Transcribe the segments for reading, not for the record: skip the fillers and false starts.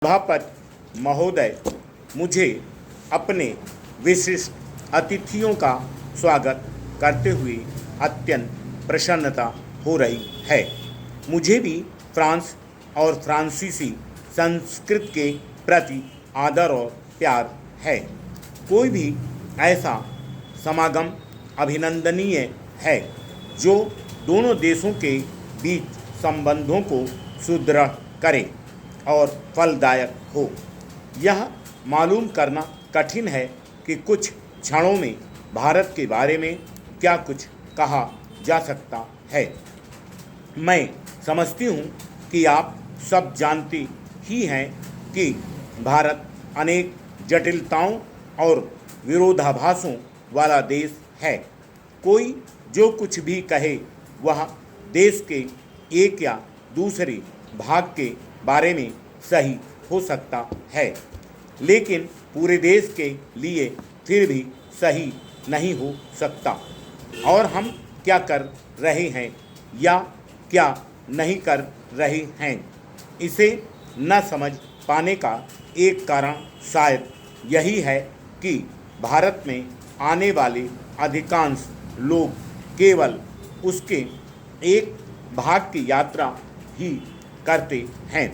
सभापति महोदय, मुझे अपने विशिष्ट अतिथियों का स्वागत करते हुए अत्यंत प्रसन्नता हो रही है। मुझे भी फ्रांस और फ्रांसीसी संस्कृति के प्रति आदर और प्यार है। कोई भी ऐसा समागम अभिनंदनीय है जो दोनों देशों के बीच संबंधों को सुदृढ़ करे और फलदायक हो। यह मालूम करना कठिन है कि कुछ क्षणों में भारत के बारे में क्या कुछ कहा जा सकता है। मैं समझती हूँ कि आप सब जानते ही हैं कि भारत अनेक जटिलताओं और विरोधाभासों वाला देश है। कोई जो कुछ भी कहे वह देश के एक या दूसरे भाग के बारे में सही हो सकता है, लेकिन पूरे देश के लिए फिर भी सही नहीं हो सकता। और हम क्या कर रहे हैं या क्या नहीं कर रहे हैं, इसे न समझ पाने का एक कारण शायद यही है कि भारत में आने वाले अधिकांश लोग केवल उसके एक भाग की यात्रा ही करते हैं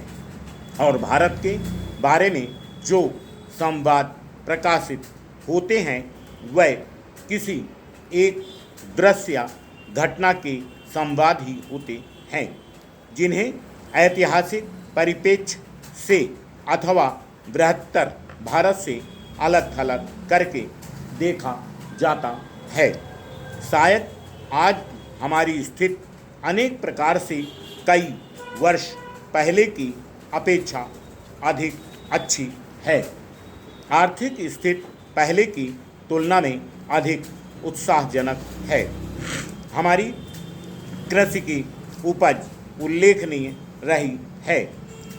और भारत के बारे में जो संवाद प्रकाशित होते हैं वह किसी एक दृश्य या घटना के संवाद ही होते हैं, जिन्हें ऐतिहासिक परिप्रेक्ष्य से अथवा बृहत्तर भारत से अलग थलग करके देखा जाता है। शायद आज हमारी स्थिति अनेक प्रकार से कई वर्ष पहले की अपेक्षा अधिक अच्छी है। आर्थिक स्थिति पहले की तुलना में अधिक उत्साहजनक है। हमारी कृषि की उपज उल्लेखनीय रही है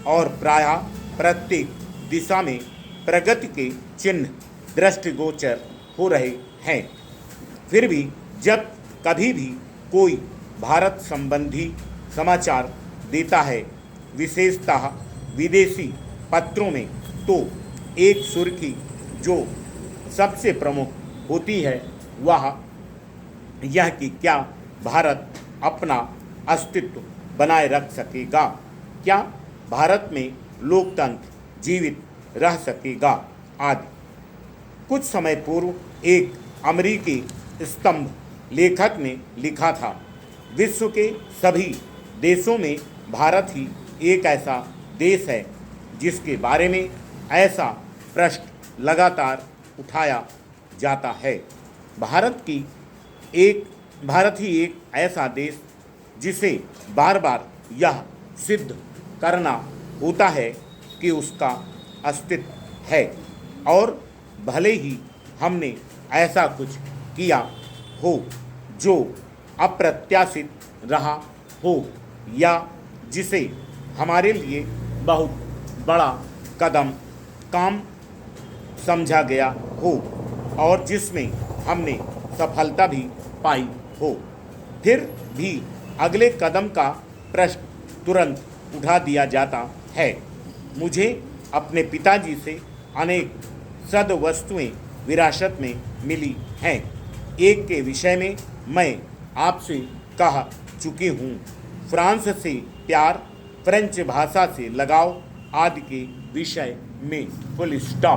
और प्रायः प्रत्येक दिशा में प्रगति के चिन्ह दृष्टिगोचर हो रहे हैं। फिर भी जब कभी भी कोई भारत संबंधी समाचार देता है, विशेषतः विदेशी पत्रों में, तो एक सुर्खी जो सबसे प्रमुख होती है वह यह कि क्या भारत अपना अस्तित्व बनाए रख सकेगा, क्या भारत में लोकतंत्र जीवित रह सकेगा आदि। कुछ समय पूर्व एक अमेरिकी स्तंभ लेखक ने लिखा था, विश्व के सभी देशों में भारत ही एक ऐसा देश है जिसके बारे में ऐसा प्रश्न लगातार उठाया जाता है। भारत ही एक ऐसा देश जिसे बार बार यह सिद्ध करना होता है कि उसका अस्तित्व है, और भले ही हमने ऐसा कुछ किया हो जो अप्रत्याशित रहा हो या जिसे हमारे लिए बहुत बड़ा काम समझा गया हो और जिसमें हमने सफलता भी पाई हो, फिर भी अगले कदम का प्रश्न तुरंत उठा दिया जाता है। मुझे अपने पिताजी से अनेक सद्वस्तुएं विरासत में मिली हैं। एक के विषय में मैं आपसे कह चुकी हूँ, फ्रांस से प्यार, फ्रेंच भाषा से लगाव आदि के विषय में। Full stop.